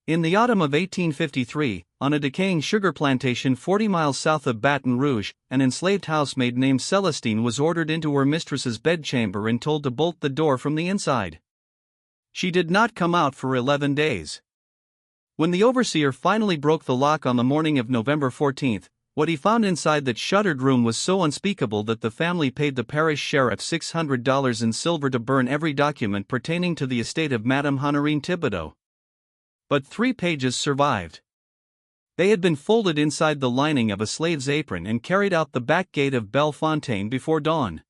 In the autumn of 1853, on a decaying sugar plantation 40 miles south of Baton Rouge, an enslaved housemaid named Celestine was ordered into her mistress's bedchamber and told to bolt the door from the inside. She did not come out for 11 days. When the overseer finally broke the lock on the morning of November 14, what he found inside that shuttered room was so unspeakable that the family paid the parish sheriff $600 in silver to burn every document pertaining to the estate of Madame Honorine Thibodeau. But 3 pages survived. They had been folded inside the lining of a slave's apron and carried out the back gate of Belle Fontaine before dawn.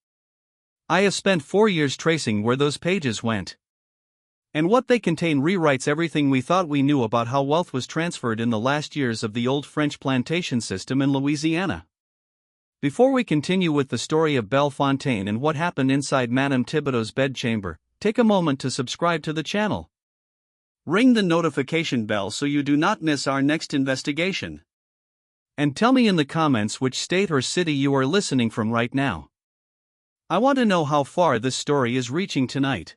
I have spent 4 years tracing where those pages went. And what they contain rewrites everything we thought we knew about how wealth was transferred in the last years of the old French plantation system in Louisiana. Before we continue with the story of Belle Fontaine and what happened inside Madame Thibodeau's bedchamber, take a moment to subscribe to the channel. Ring the notification bell so you do not miss our next investigation. And tell me in the comments which state or city you are listening from right now. I want to know how far this story is reaching tonight.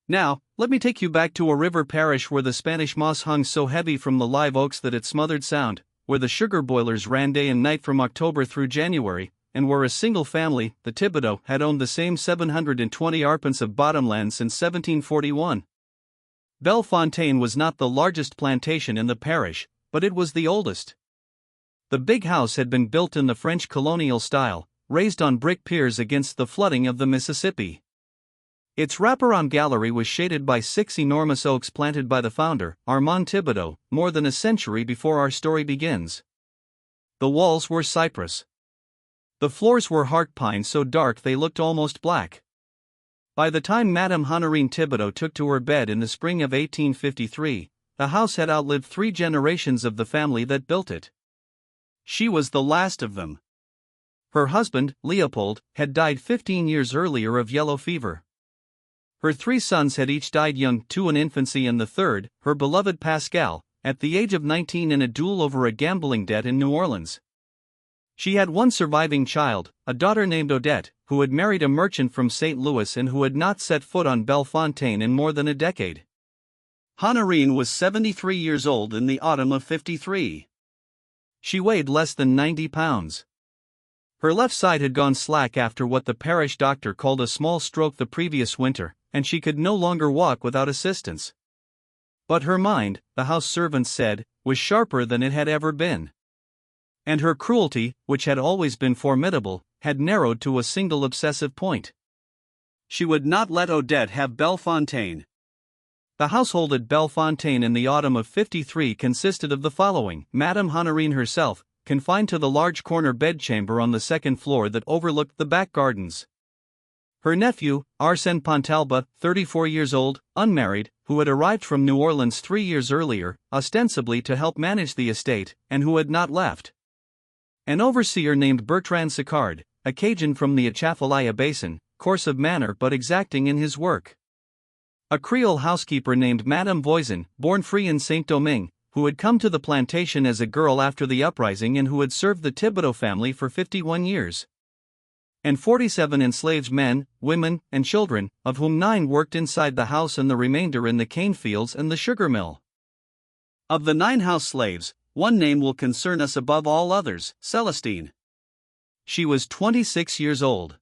Now, let me take you back to a river parish where the Spanish moss hung so heavy from the live oaks that it smothered sound, where the sugar boilers ran day and night from October through January, and where a single family, the Thibodeau, had owned the same 720 arpents of bottomland since 1741. Belle Fontaine was not the largest plantation in the parish, but it was the oldest. The big house had been built in the French colonial style, raised on brick piers against the flooding of the Mississippi. Its wraparound gallery was shaded by 6 enormous oaks planted by the founder, Armand Thibodeau, more than a century before our story begins. The walls were cypress. The floors were heart pine so dark they looked almost black. By the time Madame Honorine Thibodeau took to her bed in the spring of 1853, the house had outlived 3 generations of the family that built it. She was the last of them. Her husband, Leopold, had died 15 years earlier of yellow fever. Her 3 sons had each died young, 2 in infancy and the third, her beloved Pascal, at the age of 19 in a duel over a gambling debt in New Orleans. She had 1 surviving child, a daughter named Odette, who had married a merchant from St. Louis and who had not set foot on Belle Fontaine in more than a decade. Honorine was 73 years old in the autumn of 53. She weighed less than 90 pounds. Her left side had gone slack after what the parish doctor called a small stroke the previous winter, and she could no longer walk without assistance. But her mind, the house servants said, was sharper than it had ever been. And her cruelty, which had always been formidable, had narrowed to a single obsessive point. She would not let Odette have Belle Fontaine. The household at Belle Fontaine in the autumn of 53 consisted of the following: Madame Honorine herself, confined to the large corner bedchamber on the 2nd floor that overlooked the back gardens. Her nephew, Arsène Pontalba, 34 years old, unmarried, who had arrived from New Orleans 3 years earlier, ostensibly to help manage the estate, and who had not left. An overseer named Bertrand Sicard, a Cajun from the Atchafalaya Basin, coarse of manner but exacting in his work. A Creole housekeeper named Madame Voisin, born free in Saint-Domingue, who had come to the plantation as a girl after the uprising and who had served the Thibodeau family for 51 years. And 47 enslaved men, women, and children, of whom 9 worked inside the house and the remainder in the cane fields and the sugar mill. Of the 9 house slaves, 1 name will concern us above all others: Celestine. She was 26 years old.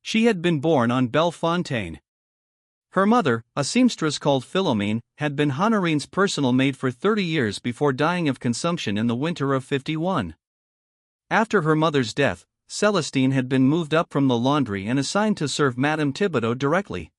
She had been born on Belle Fontaine. Her mother, a seamstress called Philomene, had been Honorine's personal maid for 30 years before dying of consumption in the winter of 51. After her mother's death, Celestine had been moved up from the laundry and assigned to serve Madame Thibodeau directly.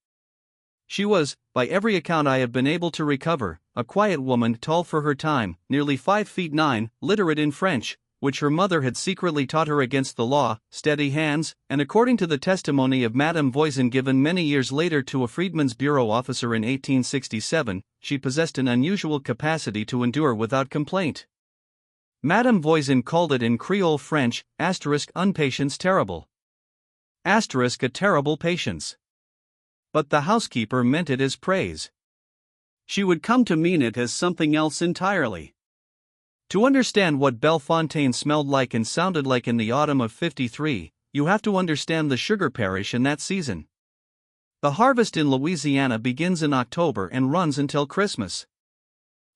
She was, by every account I have been able to recover, a quiet woman tall for her time, nearly 5 feet 9, literate in French, which her mother had secretly taught her against the law, steady hands, and according to the testimony of Madame Voisin given many years later to a Freedmen's Bureau officer in 1867, she possessed an unusual capacity to endure without complaint. Madame Voisin called it in Creole French, *unpatience terrible. *a terrible patience. But the housekeeper meant it as praise. She would come to mean it as something else entirely. To understand what Belle Fontaine smelled like and sounded like in the autumn of 53, you have to understand the sugar parish in that season. The harvest in Louisiana begins in October and runs until Christmas.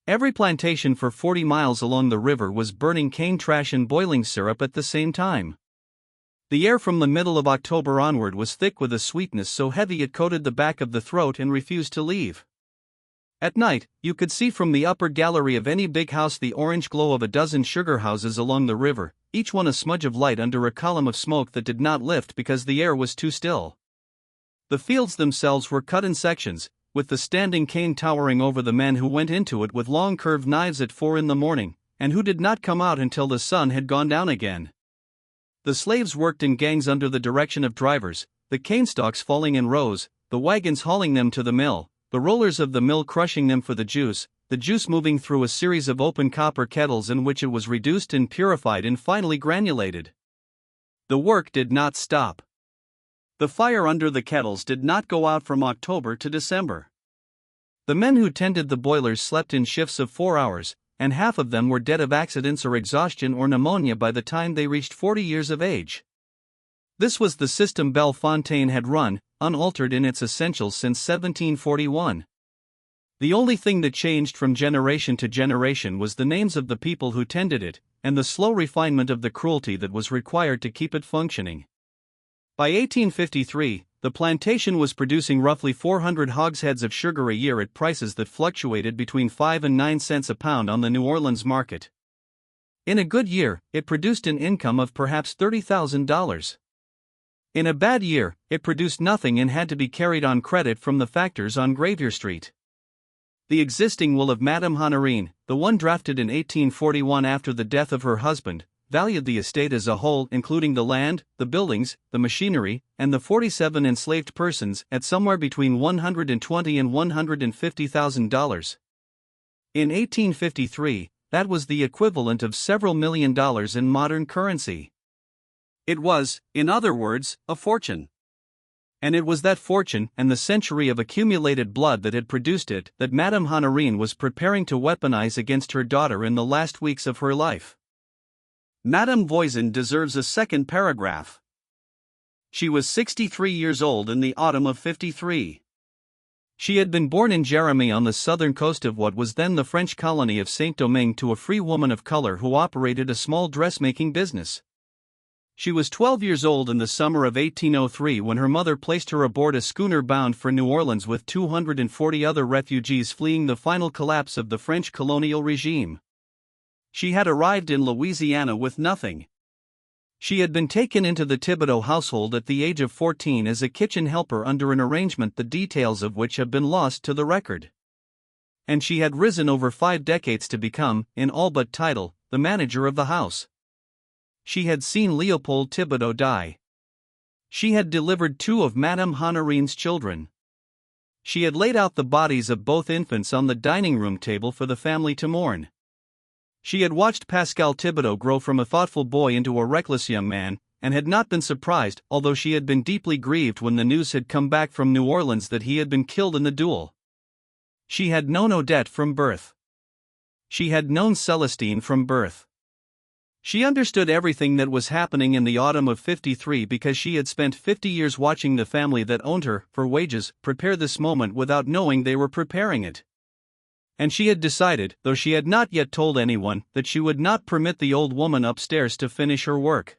Every plantation for 40 miles along the river was burning cane trash and boiling syrup at the same time. The air from the middle of October onward was thick with a sweetness so heavy it coated the back of the throat and refused to leave. At night, you could see from the upper gallery of any big house the orange glow of a dozen sugar houses along the river, each one a smudge of light under a column of smoke that did not lift because the air was too still. The fields themselves were cut in sections, with the standing cane towering over the men who went into it with long curved knives at 4 in the morning, and who did not come out until the sun had gone down again. The slaves worked in gangs under the direction of drivers, the cane stalks falling in rows, the wagons hauling them to the mill, the rollers of the mill crushing them for the juice moving through a series of open copper kettles in which it was reduced and purified and finally granulated. The work did not stop. The fire under the kettles did not go out from October to December. The men who tended the boilers slept in shifts of 4 hours, and half of them were dead of accidents or exhaustion or pneumonia by the time they reached 40 years of age. This was the system Belle Fontaine had run, unaltered in its essentials since 1741. The only thing that changed from generation to generation was the names of the people who tended it, and the slow refinement of the cruelty that was required to keep it functioning. By 1853, the plantation was producing roughly 400 hogsheads of sugar a year at prices that fluctuated between 5 and 9 cents a pound on the New Orleans market. In a good year, it produced an income of perhaps $30,000. In a bad year, it produced nothing and had to be carried on credit from the factors on Gravier Street. The existing will of Madame Honorine, the one drafted in 1841 after the death of her husband, valued the estate as a whole, including the land, the buildings, the machinery, and the 47 enslaved persons, at somewhere between $120,000 and $150,000. In 1853, that was the equivalent of several $1 million in modern currency. It was, in other words, a fortune. And it was that fortune and the century of accumulated blood that had produced it that Madame Honorine was preparing to weaponize against her daughter in the last weeks of her life. Madame Voisin deserves a second paragraph. She was 63 years old in the autumn of '53. She had been born in Jérémie on the southern coast of what was then the French colony of Saint-Domingue to a free woman of color who operated a small dressmaking business. She was 12 years old in the summer of 1803 when her mother placed her aboard a schooner bound for New Orleans with 240 other refugees fleeing the final collapse of the French colonial regime. She had arrived in Louisiana with nothing. She had been taken into the Thibodeau household at the age of 14 as a kitchen helper under an arrangement the details of which have been lost to the record. And she had risen over 5 decades to become, in all but title, the manager of the house. She had seen Leopold Thibodeau die. She had delivered 2 of Madame Honorine's children. She had laid out the bodies of both infants on the dining room table for the family to mourn. She had watched Pascal Thibodeau grow from a thoughtful boy into a reckless young man, and had not been surprised, although she had been deeply grieved when the news had come back from New Orleans that he had been killed in the duel. She had known Odette from birth. She had known Celestine from birth. She understood everything that was happening in the autumn of '53 because she had spent 50 years watching the family that owned her, for wages, prepare this moment without knowing they were preparing it. And she had decided, though she had not yet told anyone, that she would not permit the old woman upstairs to finish her work.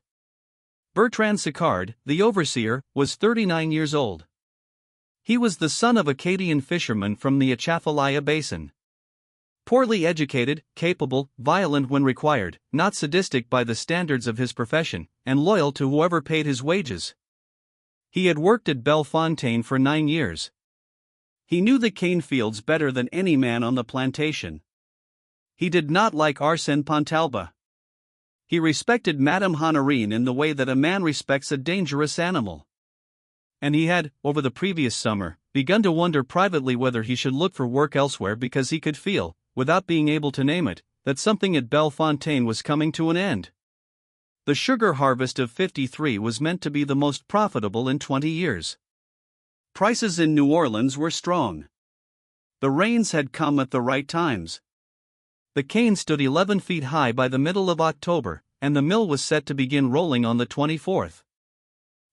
Bertrand Sicard, the overseer, was 39 years old. He was the son of Acadian fishermen from the Atchafalaya Basin. Poorly educated, capable, violent when required, not sadistic by the standards of his profession, and loyal to whoever paid his wages. He had worked at Belle Fontaine for 9 years. He knew the cane fields better than any man on the plantation. He did not like Arsène Pontalba. He respected Madame Honorine in the way that a man respects a dangerous animal. And he had, over the previous summer, begun to wonder privately whether he should look for work elsewhere because he could feel, without being able to name it, that something at Belle Fontaine was coming to an end. The sugar harvest of '53 was meant to be the most profitable in 20 years. Prices in New Orleans were strong. The rains had come at the right times. The cane stood 11 feet high by the middle of October, and the mill was set to begin rolling on the 24th.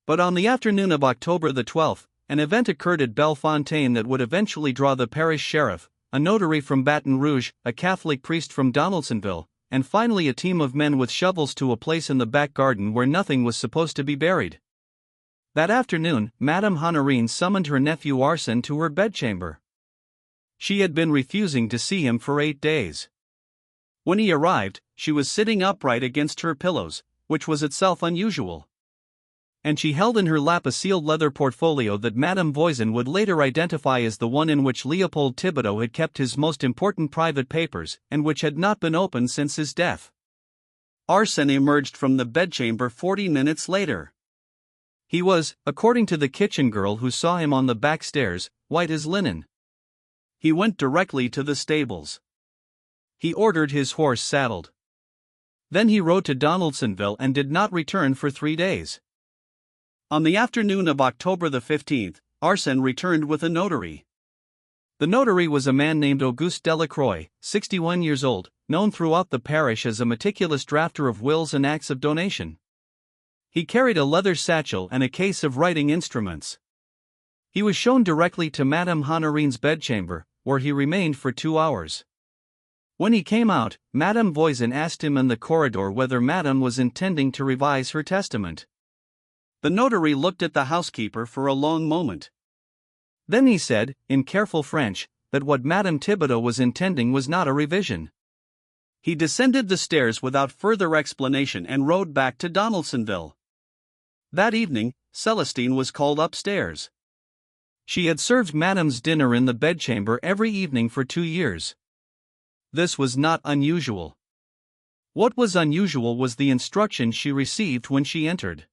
But on the afternoon of October the 12th, an event occurred at Belle Fontaine that would eventually draw the parish sheriff, a notary from Baton Rouge, a Catholic priest from Donaldsonville, and finally a team of men with shovels to a place in the back garden where nothing was supposed to be buried. That afternoon, Madame Honorine summoned her nephew Arsène to her bedchamber. She had been refusing to see him for 8 days. When he arrived, she was sitting upright against her pillows, which was itself unusual. And she held in her lap a sealed leather portfolio that Madame Voisin would later identify as the one in which Leopold Thibodeau had kept his most important private papers, and which had not been opened since his death. Arsène emerged from the bedchamber 40 minutes later. He was, according to the kitchen girl who saw him on the back stairs, white as linen. He went directly to the stables. He ordered his horse saddled. Then he rode to Donaldsonville and did not return for 3 days. On the afternoon of October the 15th, Arsène returned with a notary. The notary was a man named Auguste Delacroix, 61 years old, known throughout the parish as a meticulous drafter of wills and acts of donation. He carried a leather satchel and a case of writing instruments. He was shown directly to Madame Honorine's bedchamber, where he remained for 2 hours. When he came out, Madame Voisin asked him in the corridor whether Madame was intending to revise her testament. The notary looked at the housekeeper for a long moment. Then he said, in careful French, that what Madame Thibodeau was intending was not a revision. He descended the stairs without further explanation and rode back to Donaldsonville. That evening, Celestine was called upstairs. She had served Madame's dinner in the bedchamber every evening for 2 years. This was not unusual. What was unusual was the instruction she received when she entered.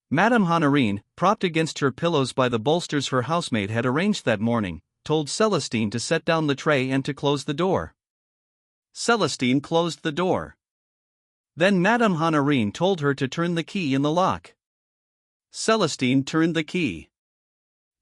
Madame Honorine, propped against her pillows by the bolsters her housemaid had arranged that morning, told Celestine to set down the tray and to close the door. Celestine closed the door. Then Madame Honorine told her to turn the key in the lock. Celestine turned the key.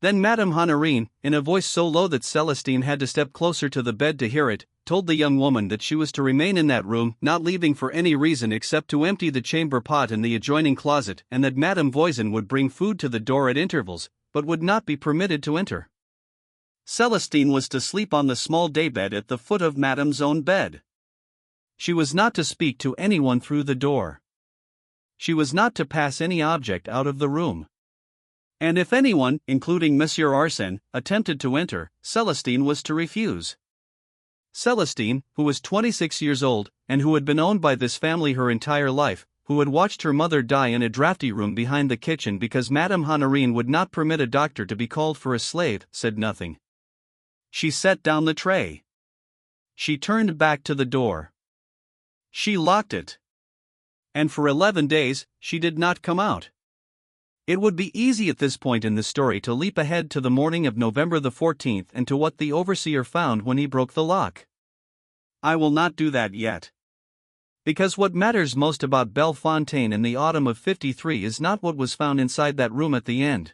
Then Madame Honorine, in a voice so low that Celestine had to step closer to the bed to hear it, told the young woman that she was to remain in that room, not leaving for any reason except to empty the chamber pot in the adjoining closet, and that Madame Voisin would bring food to the door at intervals, but would not be permitted to enter. Celestine was to sleep on the small daybed at the foot of Madame's own bed. She was not to speak to anyone through the door. She was not to pass any object out of the room. And if anyone, including Monsieur Arsène, attempted to enter, Celestine was to refuse. Celestine, who was 26 years old, and who had been owned by this family her entire life, who had watched her mother die in a drafty room behind the kitchen because Madame Honorine would not permit a doctor to be called for a slave, said nothing. She set down the tray. She turned back to the door. She locked it. And for 11 days, she did not come out. It would be easy at this point in the story to leap ahead to the morning of November the 14th and to what the overseer found when he broke the lock. I will not do that yet. Because what matters most about Belle Fontaine in the autumn of '53 is not what was found inside that room at the end.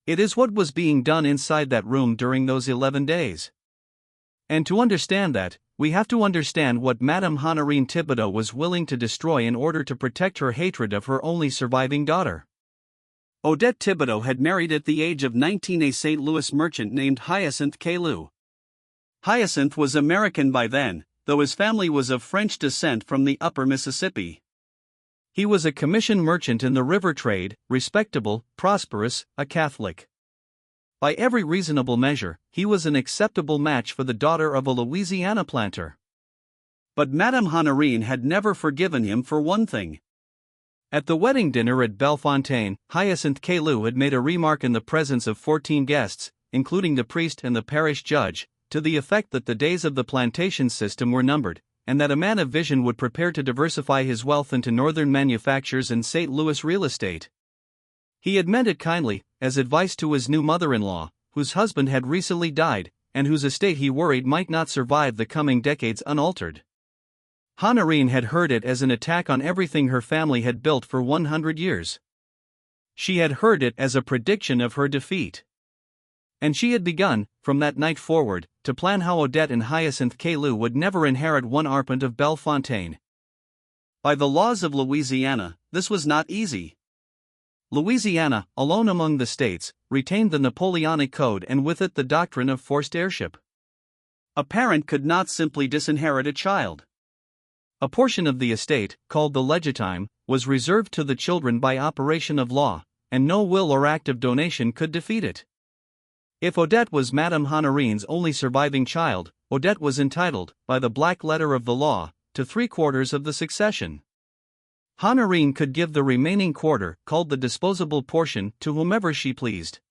It is what was being done inside that room during those 11 days. And to understand that, we have to understand what Madame Honorine Thibodeau was willing to destroy in order to protect her hatred of her only surviving daughter. Odette Thibodeau had married at the age of 19 a St. Louis merchant named Hyacinthe Caillou. Hyacinthe was American by then, though his family was of French descent from the upper Mississippi. He was a commission merchant in the river trade, respectable, prosperous, a Catholic. By every reasonable measure, he was an acceptable match for the daughter of a Louisiana planter. But Madame Honorine had never forgiven him for one thing. At the wedding dinner at Belle Fontaine, Hyacinthe Caillou had made a remark in the presence of 14 guests, including the priest and the parish judge, to the effect that the days of the plantation system were numbered, and that a man of vision would prepare to diversify his wealth into northern manufactures and St. Louis real estate. He had meant it kindly, as advice to his new mother-in-law, whose husband had recently died, and whose estate he worried might not survive the coming decades unaltered. Honorine had heard it as an attack on everything her family had built for 100 years. She had heard it as a prediction of her defeat. And she had begun, from that night forward, to plan how Odette and Hyacinthe Caillou would never inherit one arpent of Belle Fontaine. By the laws of Louisiana, this was not easy. Louisiana, alone among the states, retained the Napoleonic Code and with it the doctrine of forced heirship. A parent could not simply disinherit a child. A portion of the estate, called the legitime, was reserved to the children by operation of law, and no will or act of donation could defeat it. If Odette was Madame Honorine's only surviving child, Odette was entitled, by the black letter of the law, to 3/4 of the succession. Honorine could give the remaining quarter, called the disposable portion, to whomever she pleased.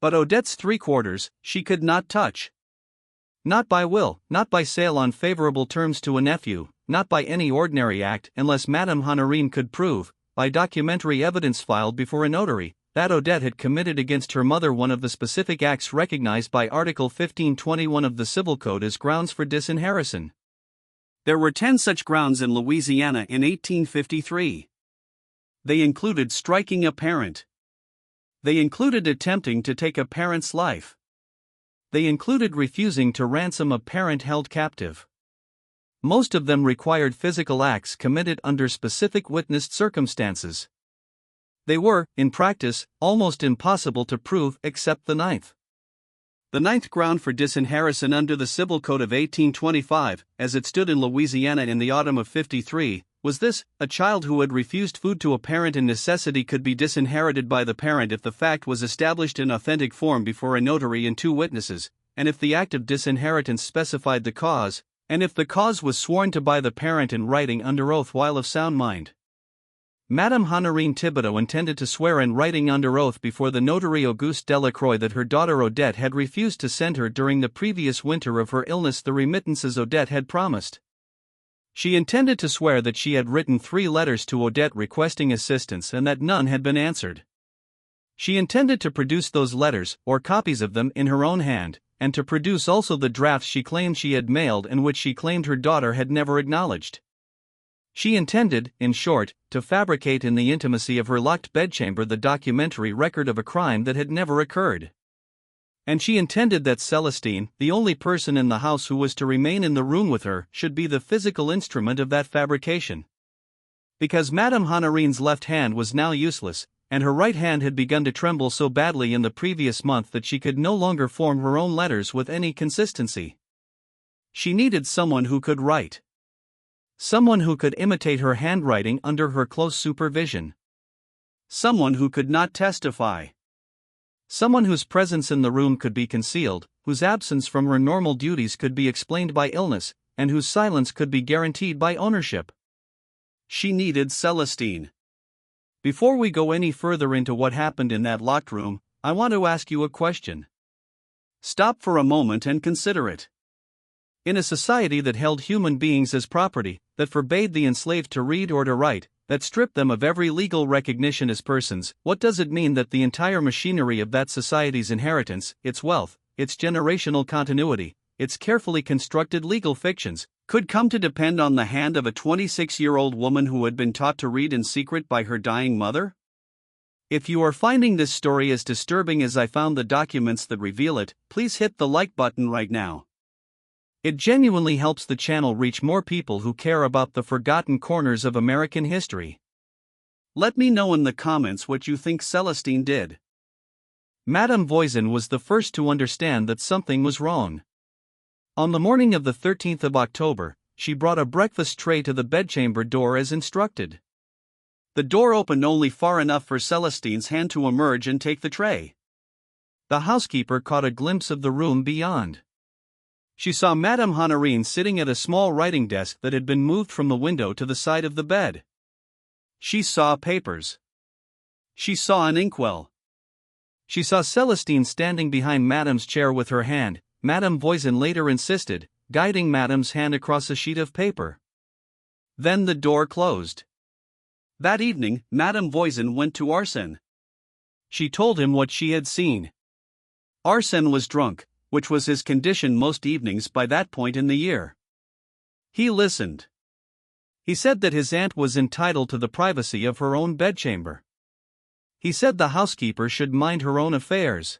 But Odette's 3/4 she could not touch. Not by will, not by sale on favorable terms to a nephew, not by any ordinary act unless Madame Honorine could prove, by documentary evidence filed before a notary, that Odette had committed against her mother one of the specific acts recognized by Article 1521 of the Civil Code as grounds for disinheritance. There were 10 such grounds in Louisiana in 1853. They included striking a parent. They included attempting to take a parent's life. They included refusing to ransom a parent held captive. Most of them required physical acts committed under specific witnessed circumstances. They were, in practice, almost impossible to prove except the ninth. The ninth ground for disinheritance under the Civil Code of 1825, as it stood in Louisiana in the autumn of '53, was this: a child who had refused food to a parent in necessity could be disinherited by the parent if the fact was established in authentic form before a notary and 2 witnesses, and if the act of disinheritance specified the cause, and if the cause was sworn to by the parent in writing under oath while of sound mind. Madame Honorine Thibodeau intended to swear in writing under oath before the notary Auguste Delacroix that her daughter Odette had refused to send her during the previous winter of her illness the remittances Odette had promised. She intended to swear that she had written 3 letters to Odette requesting assistance and that none had been answered. She intended to produce those letters, or copies of them, in her own hand, and to produce also the drafts she claimed she had mailed and which she claimed her daughter had never acknowledged. She intended, in short, to fabricate in the intimacy of her locked bedchamber the documentary record of a crime that had never occurred. And she intended that Celestine, the only person in the house who was to remain in the room with her, should be the physical instrument of that fabrication. Because Madame Honorine's left hand was now useless, and her right hand had begun to tremble so badly in the previous month that she could no longer form her own letters with any consistency. She needed someone who could write. Someone who could imitate her handwriting under her close supervision. Someone who could not testify. Someone whose presence in the room could be concealed, whose absence from her normal duties could be explained by illness, and whose silence could be guaranteed by ownership. She needed Celestine. Before we go any further into what happened in that locked room, I want to ask you a question. Stop for a moment and consider it. In a society that held human beings as property, that forbade the enslaved to read or to write, that stripped them of every legal recognition as persons, what does it mean that the entire machinery of that society's inheritance, its wealth, its generational continuity, its carefully constructed legal fictions, could come to depend on the hand of a 26-year-old woman who had been taught to read in secret by her dying mother? If you are finding this story as disturbing as I found the documents that reveal it, please hit the like button right now. It genuinely helps the channel reach more people who care about the forgotten corners of American history. Let me know in the comments what you think Celestine did. Madame Voisin was the first to understand that something was wrong. On the morning of the 13th of October, she brought a breakfast tray to the bedchamber door as instructed. The door opened only far enough for Celestine's hand to emerge and take the tray. The housekeeper caught a glimpse of the room beyond. She saw Madame Honorine sitting at a small writing desk that had been moved from the window to the side of the bed. She saw papers. She saw an inkwell. She saw Celestine standing behind Madame's chair with her hand, Madame Voisin later insisted, guiding Madame's hand across a sheet of paper. Then the door closed. That evening, Madame Voisin went to Arsène. She told him what she had seen. Arsène was drunk, which was his condition most evenings by that point in the year. He listened. He said that his aunt was entitled to the privacy of her own bedchamber. He said the housekeeper should mind her own affairs.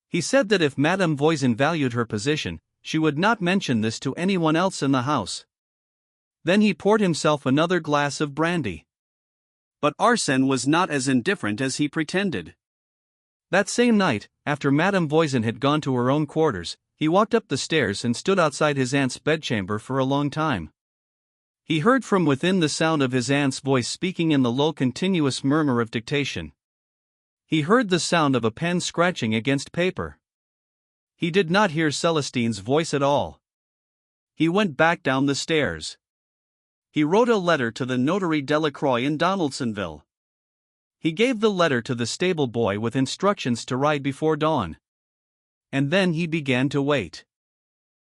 He said that if Madame Voisin valued her position, she would not mention this to anyone else in the house. Then he poured himself another glass of brandy. But Arsène was not as indifferent as he pretended. That same night, after Madame Voisin had gone to her own quarters, He walked up the stairs and stood outside his aunt's bedchamber for a long time. He heard from within the sound of his aunt's voice speaking in the low continuous murmur of dictation. He heard the sound of a pen scratching against paper. He did not hear Celestine's voice at all. He went back down the stairs. He wrote a letter to the notary Delacroix in Donaldsonville. He gave the letter to the stable boy with instructions to ride before dawn. And then he began to wait.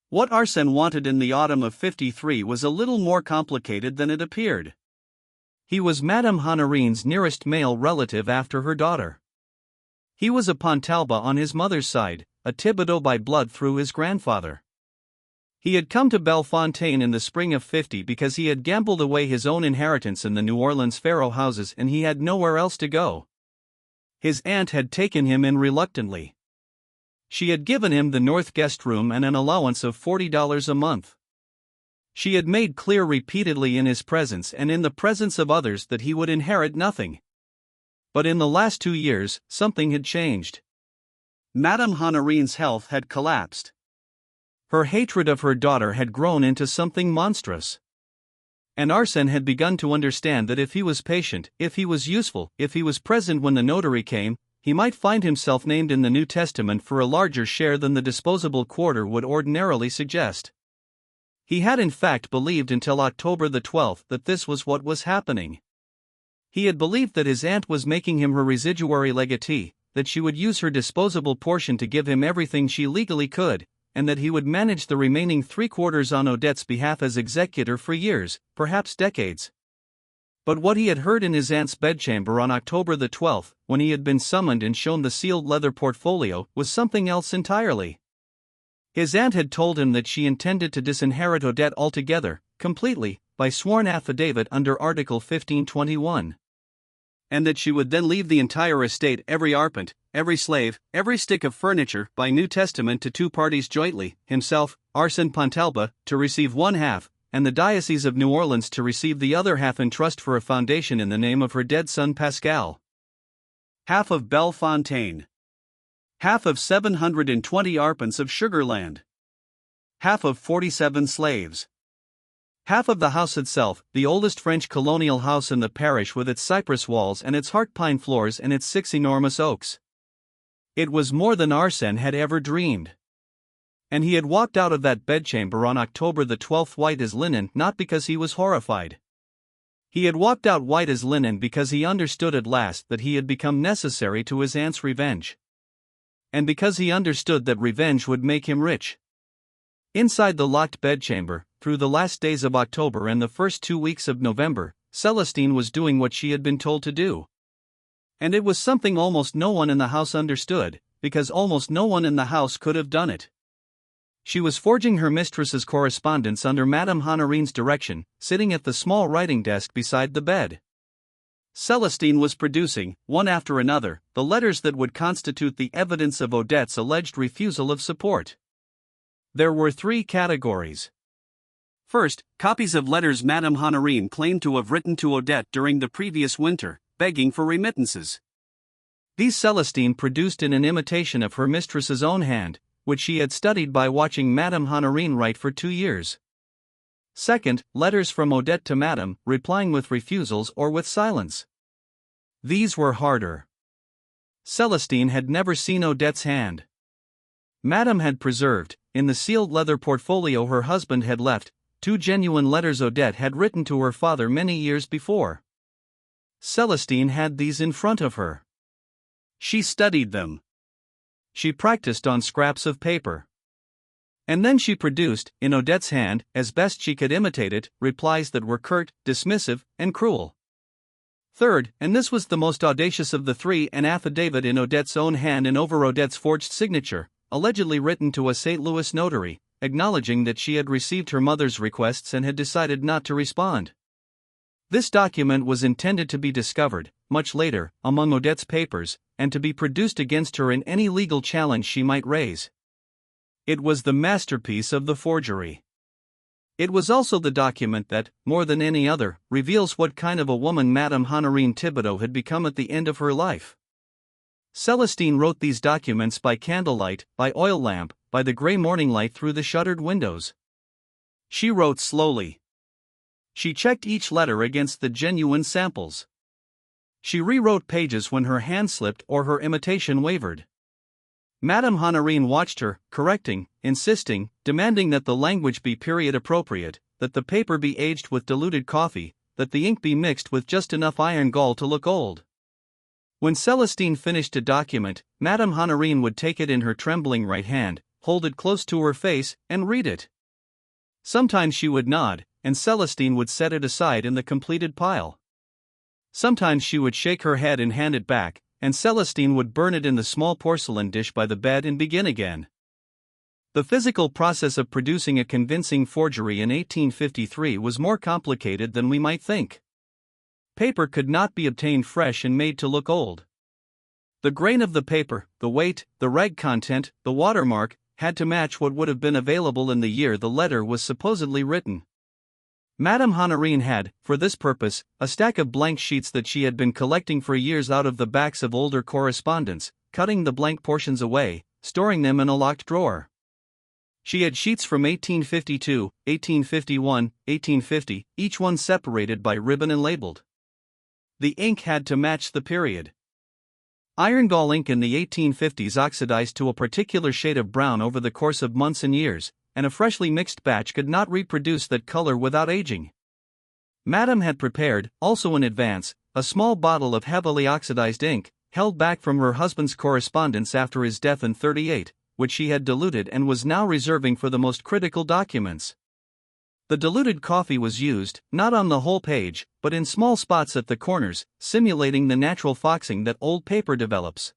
What Arsène wanted in the autumn of '53 was a little more complicated than it appeared. He was Madame Honorine's nearest male relative after her daughter. He was a Pontalba on his mother's side, a Thibodeau by blood through his grandfather. He had come to Belle Fontaine in the spring of '50 because he had gambled away his own inheritance in the New Orleans Faro houses and he had nowhere else to go. His aunt had taken him in reluctantly. She had given him the north guest room and an allowance of $40 a month. She had made clear repeatedly in his presence and in the presence of others that he would inherit nothing. But in the last 2 years, something had changed. Madame Honorine's health had collapsed. Her hatred of her daughter had grown into something monstrous. And Arsène had begun to understand that if he was patient, if he was useful, if he was present when the notary came, he might find himself named in the New Testament for a larger share than the disposable quarter would ordinarily suggest. He had in fact believed until October the 12th that this was what was happening. He had believed that his aunt was making him her residuary legatee, that she would use her disposable portion to give him everything she legally could, and that he would manage the remaining 3/4 on Odette's behalf as executor for years, perhaps decades. But what he had heard in his aunt's bedchamber on October the 12th, when he had been summoned and shown the sealed leather portfolio, was something else entirely. His aunt had told him that she intended to disinherit Odette altogether, completely, by sworn affidavit under Article 1521. And that she would then leave the entire estate, every arpent, every slave, every stick of furniture, by New Testament to 2 parties jointly, himself, Arsène Pontalba, to receive 1/2, and the Diocese of New Orleans to receive the other half in trust for a foundation in the name of her dead son Pascal. Half of Belle Fontaine. Half of 720 arpents of Sugarland. Half of 47 slaves. Half of the house itself, the oldest French colonial house in the parish with its cypress walls and its heart pine floors and its 6 enormous oaks. It was more than Arsène had ever dreamed. And he had walked out of that bedchamber on October the 12th white as linen, not because he was horrified. He had walked out white as linen because he understood at last that he had become necessary to his aunt's revenge. And because he understood that revenge would make him rich. Inside the locked bedchamber, through the last days of October and the first 2 weeks of November, Celestine was doing what she had been told to do. And it was something almost no one in the house understood, because almost no one in the house could have done it. She was forging her mistress's correspondence under Madame Honorine's direction, sitting at the small writing desk beside the bed. Celestine was producing, one after another, the letters that would constitute the evidence of Odette's alleged refusal of support. There were 3 categories. First, copies of letters Madame Honorine claimed to have written to Odette during the previous winter, begging for remittances. These Celestine produced in an imitation of her mistress's own hand, which she had studied by watching Madame Honorine write for 2 years. Second, letters from Odette to Madame, replying with refusals or with silence. These were harder. Celestine had never seen Odette's hand. Madame had preserved, in the sealed leather portfolio her husband had left, 2 genuine letters Odette had written to her father many years before. Celestine had these in front of her. She studied them. She practiced on scraps of paper. And then she produced, in Odette's hand, as best she could imitate it, replies that were curt, dismissive, and cruel. Third, and this was the most audacious of the 3, an affidavit in Odette's own hand and over Odette's forged signature, allegedly written to a St. Louis notary, acknowledging that she had received her mother's requests and had decided not to respond. This document was intended to be discovered, much later, among Odette's papers, and to be produced against her in any legal challenge she might raise. It was the masterpiece of the forgery. It was also the document that, more than any other, reveals what kind of a woman Madame Honorine Thibodeau had become at the end of her life. Celestine wrote these documents by candlelight, by oil lamp, by the gray morning light through the shuttered windows. She wrote slowly. She checked each letter against the genuine samples. She rewrote pages when her hand slipped or her imitation wavered. Madame Honorine watched her, correcting, insisting, demanding that the language be period appropriate, that the paper be aged with diluted coffee, that the ink be mixed with just enough iron gall to look old. When Celestine finished a document, Madame Honorine would take it in her trembling right hand, hold it close to her face, and read it. Sometimes she would nod, and Celestine would set it aside in the completed pile. Sometimes she would shake her head and hand it back, and Celestine would burn it in the small porcelain dish by the bed and begin again. The physical process of producing a convincing forgery in 1853 was more complicated than we might think. Paper could not be obtained fresh and made to look old. The grain of the paper, the weight, the rag content, the watermark, had to match what would have been available in the year the letter was supposedly written. Madame Honorine had, for this purpose, a stack of blank sheets that she had been collecting for years out of the backs of older correspondence, cutting the blank portions away, storing them in a locked drawer. She had sheets from 1852, 1851, 1850, each one separated by ribbon and labeled. The ink had to match the period. Iron gall ink in the 1850s oxidized to a particular shade of brown over the course of months and years, and a freshly mixed batch could not reproduce that color without aging. Madame had prepared, also in advance, a small bottle of heavily oxidized ink, held back from her husband's correspondence after his death in '38, which she had diluted and was now reserving for the most critical documents. The diluted coffee was used, not on the whole page, but in small spots at the corners, simulating the natural foxing that old paper develops.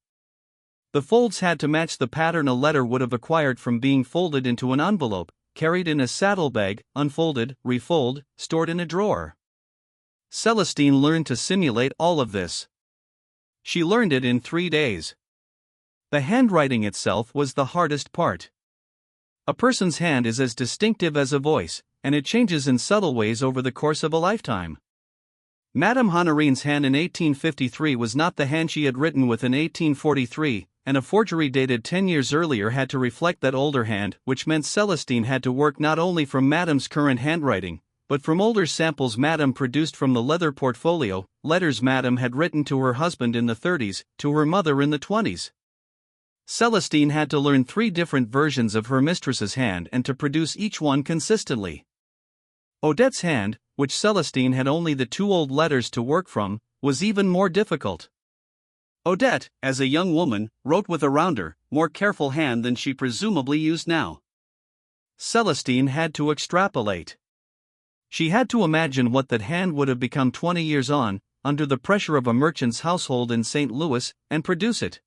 The folds had to match the pattern a letter would have acquired from being folded into an envelope, carried in a saddlebag, unfolded, refolded, stored in a drawer. Celestine learned to simulate all of this. She learned it in 3 days. The handwriting itself was the hardest part. A person's hand is as distinctive as a voice, and it changes in subtle ways over the course of a lifetime. Madame Honorine's hand in 1853 was not the hand she had written with in 1843, and a forgery dated 10 years earlier had to reflect that older hand, which meant Celestine had to work not only from Madame's current handwriting, but from older samples Madame produced from the leather portfolio, letters Madame had written to her husband in the 30s, to her mother in the 20s. Celestine had to learn 3 different versions of her mistress's hand and to produce each one consistently. Odette's hand, which Celestine had only the 2 old letters to work from, was even more difficult. Odette, as a young woman, wrote with a rounder, more careful hand than she presumably used now. Celestine had to extrapolate. She had to imagine what that hand would have become 20 years on, under the pressure of a merchant's household in St. Louis, and produce it.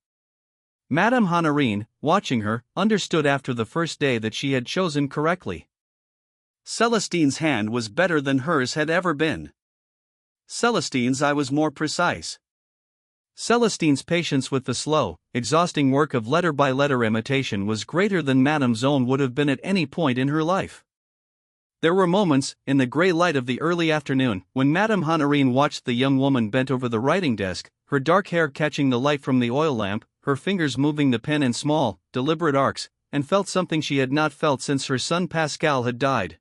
Madame Honorine, watching her, understood after the first day that she had chosen correctly. Celestine's hand was better than hers had ever been. Celestine's eye was more precise. Celestine's patience with the slow, exhausting work of letter-by-letter imitation was greater than Madame's own would have been at any point in her life. There were moments, in the gray light of the early afternoon, when Madame Honorine watched the young woman bent over the writing desk, her dark hair catching the light from the oil lamp, her fingers moving the pen in small, deliberate arcs, and felt something she had not felt since her son Pascal had died.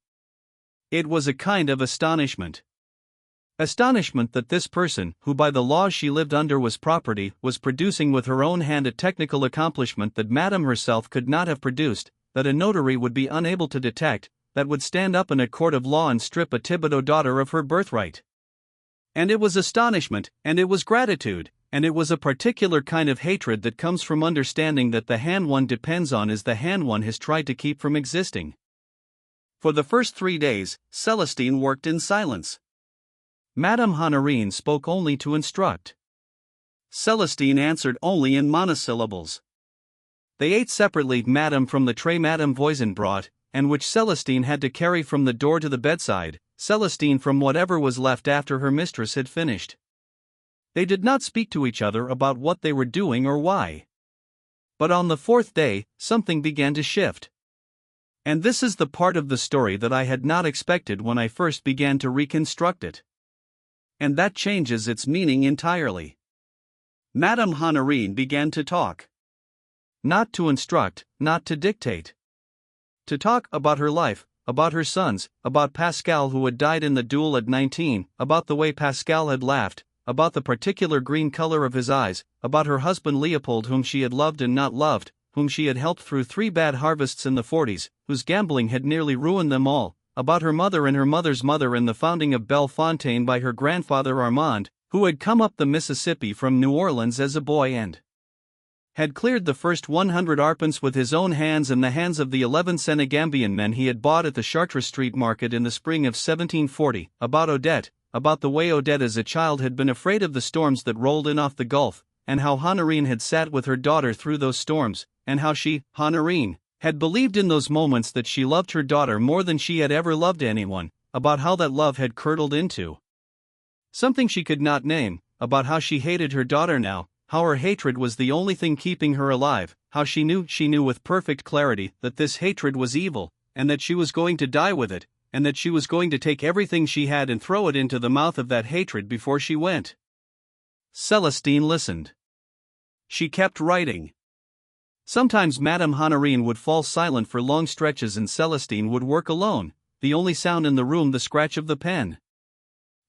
It was a kind of astonishment. Astonishment that this person, who by the laws she lived under was property, was producing with her own hand a technical accomplishment that Madame herself could not have produced, that a notary would be unable to detect, that would stand up in a court of law and strip a Thibodeau daughter of her birthright. And it was astonishment, and it was gratitude, and it was a particular kind of hatred that comes from understanding that the hand one depends on is the hand one has tried to keep from existing. For the first 3 days, Celestine worked in silence. Madame Honorine spoke only to instruct. Celestine answered only in monosyllables. They ate separately, Madame from the tray Madame Voisin brought, and which Celestine had to carry from the door to the bedside, Celestine from whatever was left after her mistress had finished. They did not speak to each other about what they were doing or why. But on the 4th day, something began to shift. And this is the part of the story that I had not expected when I first began to reconstruct it. And that changes its meaning entirely. Madame Honorine began to talk. Not to instruct, not to dictate. To talk about her life, about her sons, about Pascal who had died in the duel at 19, about the way Pascal had laughed, about the particular green color of his eyes, about her husband Leopold whom she had loved and not loved, whom she had helped through 3 bad harvests in the 40s, whose gambling had nearly ruined them all, about her mother and her mother's mother and the founding of Belle Fontaine by her grandfather Armand, who had come up the Mississippi from New Orleans as a boy and had cleared the first 100 arpents with his own hands and the hands of the 11 Senegambian men he had bought at the Chartres Street Market in the spring of 1740, about Odette, about the way Odette as a child had been afraid of the storms that rolled in off the Gulf, and how Honorine had sat with her daughter through those storms, and how she, Honorine, had believed in those moments that she loved her daughter more than she had ever loved anyone, about how that love had curdled into something she could not name, about how she hated her daughter now, how her hatred was the only thing keeping her alive, how she knew with perfect clarity that this hatred was evil, and that she was going to die with it, and that she was going to take everything she had and throw it into the mouth of that hatred before she went. Celestine listened. She kept writing. Sometimes Madame Honorine would fall silent for long stretches and Celestine would work alone, the only sound in the room the scratch of the pen.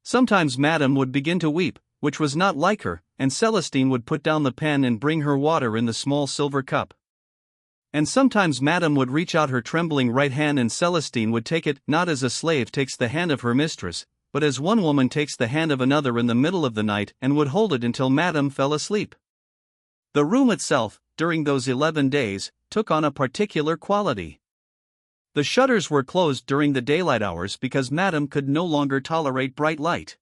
Sometimes Madame would begin to weep, which was not like her, and Celestine would put down the pen and bring her water in the small silver cup. And sometimes Madame would reach out her trembling right hand and Celestine would take it, not as a slave takes the hand of her mistress, but as one woman takes the hand of another in the middle of the night and would hold it until Madame fell asleep. The room itself, during those 11 days, took on a particular quality. The shutters were closed during the daylight hours because Madame could no longer tolerate bright light.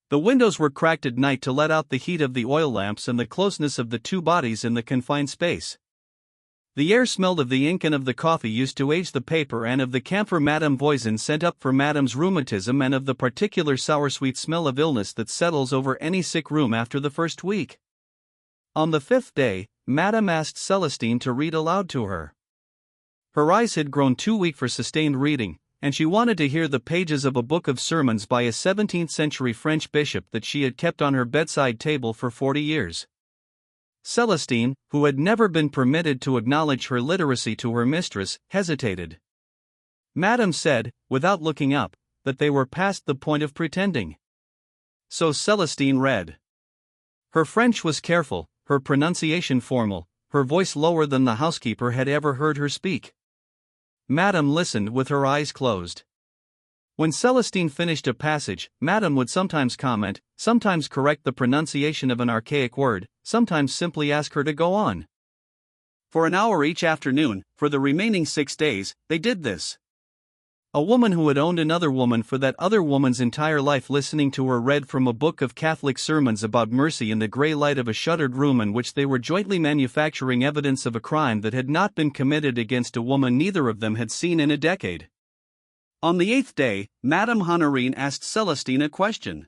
The windows were cracked at night to let out the heat of the oil lamps and the closeness of the 2 bodies in the confined space. The air smelled of the ink and of the coffee used to age the paper and of the camphor Madame Voisin sent up for Madame's rheumatism and of the particular sour-sweet smell of illness that settles over any sick room after the first week. On the 5th day, Madame asked Celestine to read aloud to her. Her eyes had grown too weak for sustained reading, and she wanted to hear the pages of a book of sermons by a 17th-century French bishop that she had kept on her bedside table for 40 years. Celestine, who had never been permitted to acknowledge her literacy to her mistress, hesitated. Madame said, without looking up, that they were past the point of pretending. So Celestine read. Her French was careful, her pronunciation formal, her voice lower than the housekeeper had ever heard her speak. Madame listened with her eyes closed. When Celestine finished a passage, Madame would sometimes comment, sometimes correct the pronunciation of an archaic word, sometimes simply ask her to go on. For an hour each afternoon, for the remaining 6 days, they did this. A woman who had owned another woman for that other woman's entire life listening to her read from a book of Catholic sermons about mercy in the grey light of a shuttered room in which they were jointly manufacturing evidence of a crime that had not been committed against a woman neither of them had seen in a decade. On the 8th day, Madame Honorine asked Celestine a question.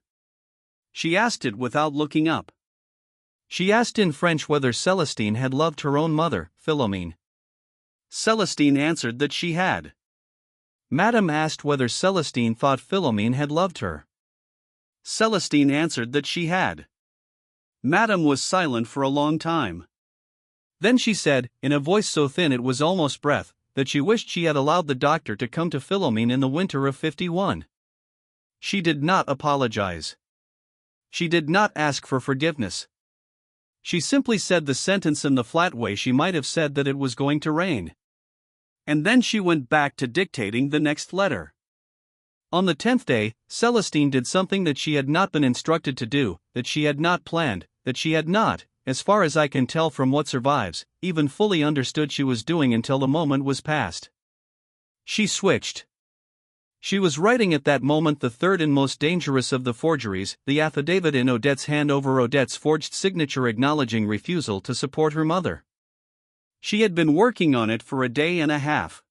She asked it without looking up. She asked in French whether Celestine had loved her own mother, Philomene. Celestine answered that she had. Madame asked whether Celestine thought Philomene had loved her. Celestine answered that she had. Madame was silent for a long time. Then she said, in a voice so thin it was almost breath, that she wished she had allowed the doctor to come to Philomene in the winter of '51. She did not apologize. She did not ask for forgiveness. She simply said the sentence in the flat way she might have said that it was going to rain. And then she went back to dictating the next letter. On the 10th day, Celestine did something that she had not been instructed to do, that she had not planned, that she had not, as far as I can tell from what survives, even fully understood she was doing until the moment was past. She switched. She was writing at that moment the third and most dangerous of the forgeries, the affidavit in Odette's hand over Odette's forged signature acknowledging refusal to support her mother. She had been working on it for a day and a half.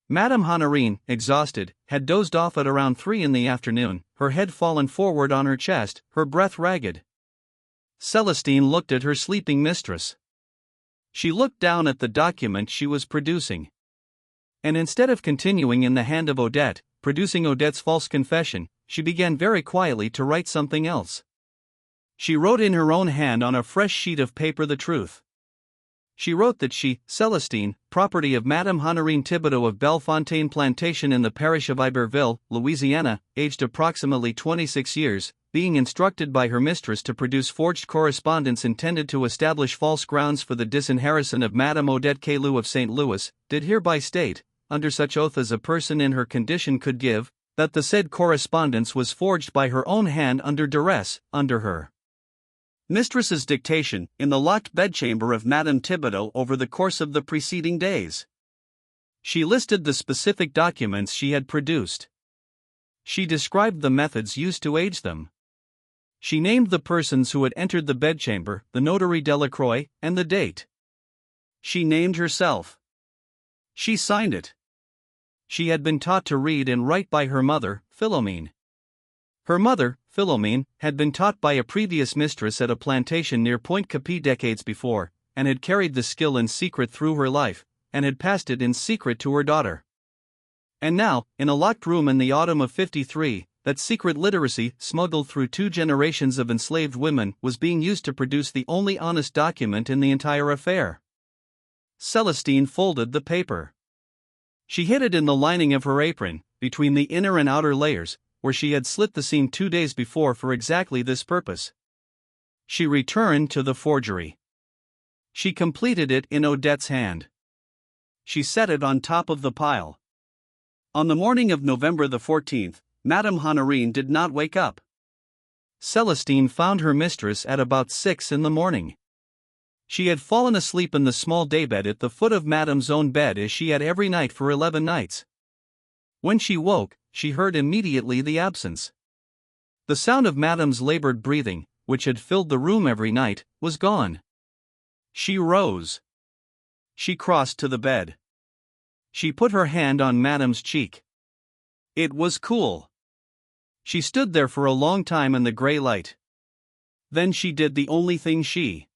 Madame Honorine, exhausted, had dozed off at around 3 in the afternoon, her head fallen forward on her chest, her breath ragged. Celestine looked at her sleeping mistress. She looked down at the document she was producing. And instead of continuing in the hand of Odette, producing Odette's false confession, she began very quietly to write something else. She wrote in her own hand on a fresh sheet of paper the truth. She wrote that she, Celestine, property of Madame Honorine Thibodeau of Belle Fontaine Plantation in the parish of Iberville, Louisiana, aged approximately 26 years, being instructed by her mistress to produce forged correspondence intended to establish false grounds for the disinheritance of Madame Odette Caillou of St. Louis, did hereby state, under such oath as a person in her condition could give, that the said correspondence was forged by her own hand under duress, under her mistress's dictation, in the locked bedchamber of Madame Thibodeau over the course of the preceding days. She listed the specific documents she had produced. She described the methods used to age them. She named the persons who had entered the bedchamber, the notary Delacroix, and the date. She named herself. She signed it. She had been taught to read and write by her mother, Philomene. Her mother, Philomene, had been taught by a previous mistress at a plantation near Point Capet decades before, and had carried the skill in secret through her life, and had passed it in secret to her daughter. And now, in a locked room in the autumn of '53, that secret literacy, smuggled through 2 generations of enslaved women, was being used to produce the only honest document in the entire affair. Celestine folded the paper. She hid it in the lining of her apron, between the inner and outer layers, where she had slit the seam 2 days before for exactly this purpose. She returned to the forgery. She completed it in Odette's hand. She set it on top of the pile. On the morning of November the 14th, Madame Honorine did not wake up. Celestine found her mistress at about 6 in the morning. She had fallen asleep in the small daybed at the foot of Madame's own bed as she had every night for 11 nights. When she woke, she heard immediately the absence. The sound of Madame's labored breathing, which had filled the room every night, was gone. She rose. She crossed to the bed. She put her hand on Madame's cheek. It was cool. She stood there for a long time in the gray light. Then she did the only thing she